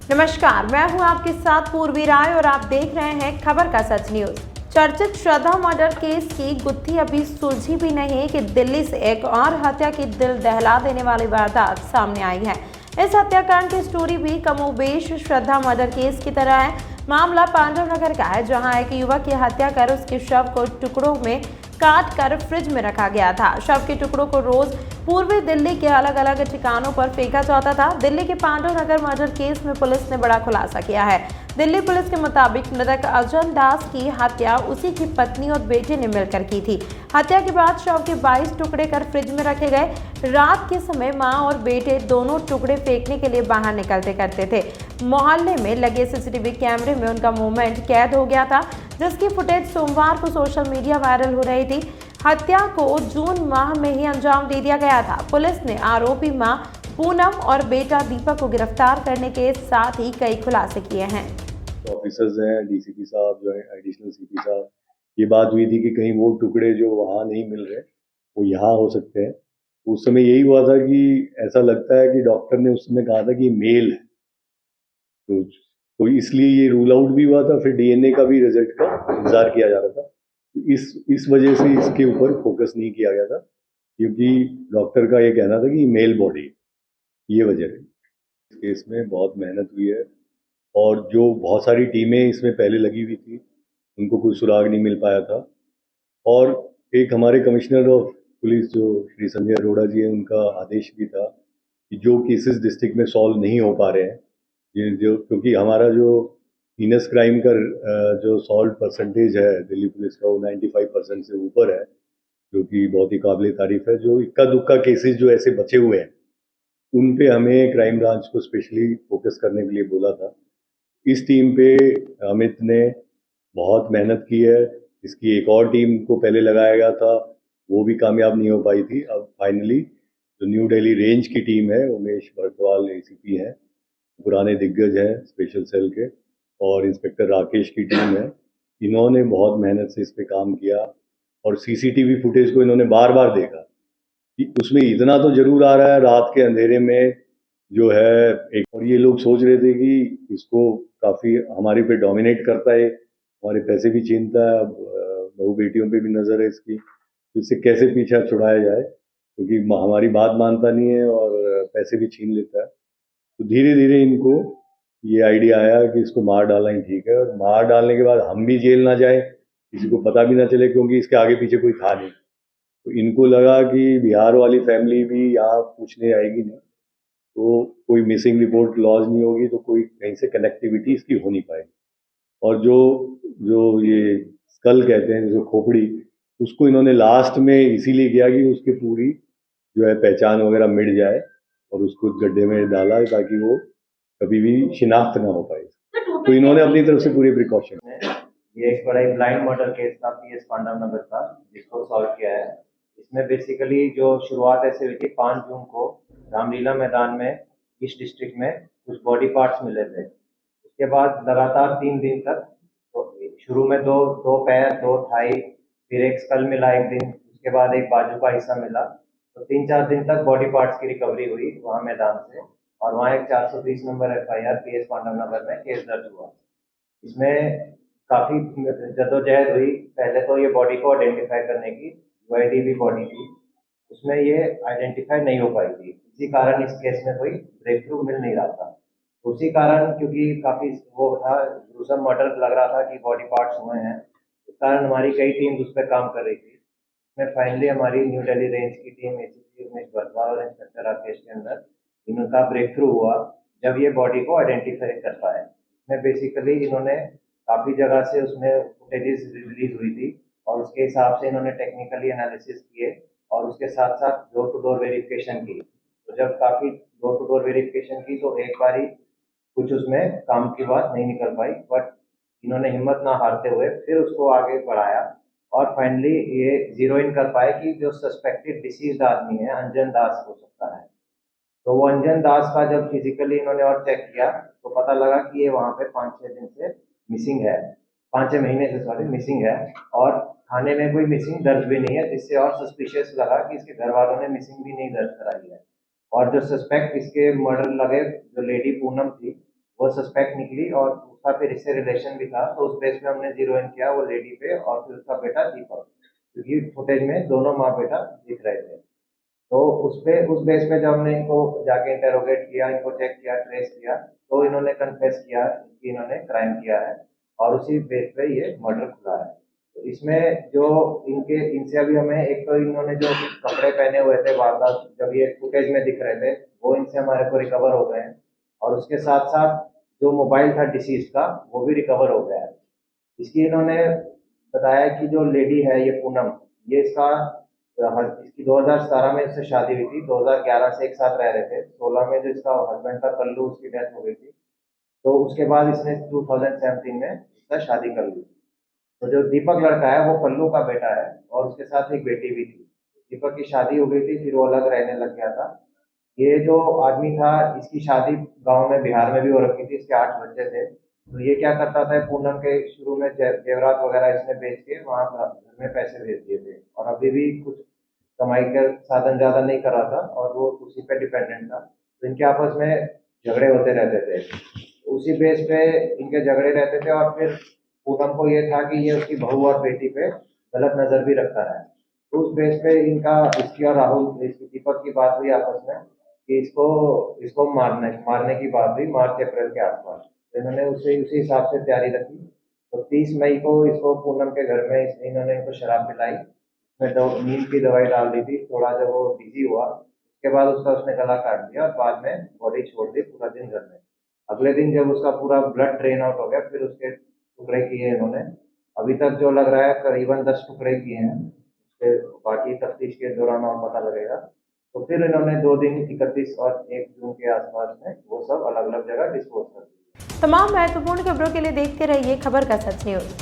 नमस्कार, मैं हूं आपके साथ पूर्वी राय और आप देख रहे हैं खबर का सच न्यूज। चर्चित श्रद्धा मर्डर केस की गुत्थी अभी सुलझी भी नहीं कि दिल्ली से एक और हत्या की दिल दहला देने वाली वारदात सामने आई है। इस हत्याकांड की स्टोरी भी कमोबेश श्रद्धा मर्डर केस की तरह है। मामला पांडव नगर का है, जहां एक युवक की हत्या कर उसके शव को टुकड़ों में काट कर फ्रिज में रखा गया था। शव के टुकड़ों को रोज पूर्वी दिल्ली के अलग अलग ठिकानों पर फेंका जाता था। दिल्ली के पांडव नगर मर्डर केस में पुलिस ने बड़ा खुलासा किया है। दिल्ली पुलिस के मुताबिक मृतक अजन दास की हत्या उसी की पत्नी और बेटे ने मिलकर की थी। हत्या के बाद शव के 22 टुकड़े कर फ्रिज में रखे गए। रात के समय मां और बेटे दोनों टुकड़े फेंकने के लिए बाहर निकलते करते थे। मोहल्ले में लगे सीसीटीवी कैमरे में उनका मूवमेंट कैद हो गया था, जिसकी फुटेज सोमवार को सोशल मीडिया वायरल हो रही थी। हत्या को जून माह में ही अंजाम दे दिया गया था। पुलिस ने आरोपी मां पूनम और बेटा दीपक को गिरफ्तार करने के साथ ही कई खुलासे किए हैं। ऑफिसर्स हैं, डीसीपी साहब जो है, एडिशनल सीपी साहब, ये बात हुई थी कि कहीं वो टुकड़े जो वहाँ नहीं मिल रहे वो यहाँ हो सकते हैं। उस समय यही हुआ था कि ऐसा लगता है कि डॉक्टर ने उस समय कहा था कि मेल है, तो इसलिए ये रूल आउट भी हुआ था। फिर डीएनए का भी रिजल्ट का इंतजार किया जा रहा था। इस वजह से इसके ऊपर फोकस नहीं किया गया था, क्योंकि डॉक्टर का ये कहना था कि मेल बॉडी, ये वजह है। इस केस में बहुत मेहनत हुई है और जो बहुत सारी टीमें इसमें पहले लगी हुई थी, उनको कोई सुराग नहीं मिल पाया था। और एक हमारे कमिश्नर ऑफ पुलिस जो श्री संजय अरोड़ा जी हैं, उनका आदेश भी था कि जो केसेस डिस्ट्रिक्ट में सॉल्व नहीं हो पा रहे हैं, ये जो, क्योंकि हमारा जो हीनस क्राइम का जो सॉल्व परसेंटेज है दिल्ली पुलिस का, वो 95% से ऊपर है, जो कि बहुत ही काबिल तारीफ है। जो इक्का दुक्का केसेस जो ऐसे बचे हुए हैं, उन पे हमें क्राइम ब्रांच को स्पेशली फोकस करने के लिए बोला था। इस टीम पे अमित ने बहुत मेहनत की है। इसकी एक और टीम को पहले लगाया गया था, वो भी कामयाब नहीं हो पाई थी। अब फाइनली जो न्यू दिल्ली रेंज की टीम है, उमेश बर्तवाल एसीपी हैं, पुराने दिग्गज हैं स्पेशल सेल के, और इंस्पेक्टर राकेश की टीम है। इन्होंने बहुत मेहनत से इस पे काम किया और सीसीटीवी फुटेज को इन्होंने बार बार देखा कि उसमें इतना तो जरूर आ रहा है रात के अंधेरे में जो है एक। और ये लोग सोच रहे थे कि इसको काफ़ी हमारे पे डोमिनेट करता है, हमारे पैसे भी छीनता है, बहू बेटियों पे भी नज़र है इसकी, तो इससे कैसे पीछा छुड़ाया जाए, क्योंकि हमारी बात मानता नहीं है और पैसे भी छीन लेता है। तो धीरे धीरे इनको ये आइडिया आया कि इसको मार डालना ही ठीक है, और मार डालने के बाद हम भी जेल ना जाए, किसी को पता भी ना चले, क्योंकि इसके आगे पीछे कोई था नहीं। तो इनको लगा कि बिहार वाली फैमिली भी यहाँ पूछने आएगी नहीं, तो कोई मिसिंग रिपोर्ट लॉज नहीं होगी, तो कोई कहीं से कनेक्टिविटी इसकी हो नहीं पाएगी। और जो जो ये स्कल कहते हैं, जो खोपड़ी, उसको इन्होंने लास्ट में इसीलिए किया कि उसकी पूरी जो है पहचान वगैरह मिट जाए, और उसको गड्ढे में डाला है ताकि वो कभी भी शिनाख्त ना हो पाए। तो इन्होंने अपनी तरफ से पूरे प्रिकॉशन। ये एक बड़ा ही ब्लाइंड मर्डर केस था पीएस पांडव नगर का, जिसको सॉल्व किया है। इसमें बेसिकली जो शुरुआत ऐसे हुई थी 5 जून को रामलीला मैदान में ईस्ट डिस्ट्रिक्ट में कुछ बॉडी पार्ट्स मिले थे। उसके बाद लगातार 3 दिन तक, तो शुरू में दो दो पैर, 2 थाई, फिर एक स्कल मिला एक दिन, उसके बाद एक बाजू का हिस्सा मिला। तो 3-4 दिन तक बॉडी पार्ट्स की रिकवरी हुई वहाँ मैदान से, और वहाँ एक 430 नंबर एफआईआर पीएस पांडव नगर में केस दर्ज हुआ। इसमें काफी जद्दोजहद हुई। पहले तो ये बॉडी को आइडेंटिफाई करने की, यूआईडीबी बॉडी थी, उसमें ये आइडेंटिफाई नहीं हो पाई थी। इसी कारण इस केस में कोई ब्रेक थ्रू मिल नहीं रहा था। उसी कारण, क्योंकि काफी वो था, ग्रुसम मर्डर लग रहा था कि बॉडी पार्ट्स हुए हैं, इस कारण हमारी कई टीम उस पर काम कर रही थी। इसमें फाइनली हमारी न्यू दिल्ली रेंज की टीम एसीपी उमेश बर्तवाल और इंस्पेक्टर राकेश के अंदर इनका ब्रेक थ्रू हुआ जब ये बॉडी को आइडेंटिफाई कर पाए। इसमें बेसिकली इन्होंने काफ़ी जगह से उसमें फुटेजेस रिलीज हुई थी, और उसके हिसाब से इन्होंने टेक्निकली एनालिसिस किए और उसके साथ साथ डोर टू डोर वेरिफिकेशन की। तो जब काफ़ी डोर टू डोर वेरिफिकेशन की तो एक बारी कुछ उसमें काम की बात नहीं निकल पाई, बट इन्होंने हिम्मत ना हारते हुए फिर उसको आगे बढ़ाया, और फाइनली ये जीरो इन कर पाए कि जो सस्पेक्टेड डिसीज्ड आदमी है अंजन दास हो सकता है। तो वो अंजन दास का जब फिजिकली इन्होंने और चेक किया तो पता लगा कि ये वहाँ पे 5-6 दिन से मिसिंग है, 5-6 महीने से सॉरी मिसिंग है, और थाने में कोई मिसिंग दर्ज भी नहीं है, जिससे और सस्पिशियस लगा कि इसके घर वालों ने मिसिंग भी नहीं दर्ज कराई है। और जो सस्पेक्ट इसके मर्डर लगे, जो लेडी पूनम थी, वो सस्पेक्ट निकली और उसका फिर इससे रिलेशन भी था, तो उस बेस पे हमने जीरो इन किया वो लेडी पे और फिर उसका बेटा दीपक, क्योंकि फुटेज में दोनों माँ बेटा दिख रहे थे। तो उस बेस पे जब हमने इनको जाके इंटेरोगेट किया, इनको चेक किया, ट्रेस किया, तो इन्होंने कन्फेस किया कि इन्होंने क्राइम किया है और उसी बेस पे ये मर्डर खुला है। तो इसमें जो इनसे अभी हमें एक तो इन्होंने जो कपड़े पहने हुए थे वारदात जब ये फुटेज में दिख रहे थे वो इनसे हमारे को रिकवर हो गए हैं और उसके साथ साथ जो मोबाइल था डिसीज का वो भी रिकवर हो गया है। इसकी इन्होंने बताया कि जो लेडी है ये पूनम, ये इसकी 2017 में इससे शादी हुई थी, 2011 से एक साथ रह रहे थे, 16 में जो इसका हस्बैंड था कल्लू उसकी डेथ हो गई थी, तो उसके बाद इसने 2017 में इसका शादी कर ली। तो जो दीपक लड़का है वो कल्लू का बेटा है और उसके साथ एक बेटी भी थी। दीपक की शादी हो गई थी, फिर वो अलग रहने लग गया था। ये जो आदमी था इसकी शादी गांव में बिहार में भी हो रखी थी, इसके 8 बच्चे थे। तो ये क्या करता था, पूनम के शुरू में जेवरात वगैरह इसने बेच के वहाँ घर में पैसे भेज दिए थे और अभी भी कुछ कमाई का साधन ज्यादा नहीं कर रहा था और वो उसी पे डिपेंडेंट था। तो इनके आपस में झगड़े होते रहते थे, उसी बेस पे इनके झगड़े रहते थे और फिर पूनम को ये था कि ये उसकी बहू और बेटी पे गलत नजर भी रखता है। तो उस बेस पे इसकी और राहुल इसकी दीपक की बात हुई आपस में कि इसको मारने की बात हुई मार्च अप्रैल के आसपास। तो इन्होंने उसी हिसाब से तैयारी रखी। तो 30 मई को इसको पूनम के घर में इन्होंने इनको शराब पिलाई, उसमें नींद की दवाई डाल दी थी। थोड़ा जब वो बिजी हुआ उसके बाद उसने गला काट दिया और बाद में बॉडी छोड़ दी पूरा दिन घर में। अगले दिन जब उसका पूरा ब्लड ड्रेन आउट हो गया फिर उसके टुकड़े किए इन्होंने। अभी तक जो लग रहा है करीबन 10 टुकड़े किए हैं, उसके बाकी तफ्तीश के दौरान और पता लगेगा। तो फिर इन्होंने 2 दिन 31 और 1 जून के आसपास में वो सब अलग अलग जगह डिस्पोज कर दिया। तमाम महत्वपूर्ण खबरों के लिए देखते रहिए खबर का सच न्यूज़।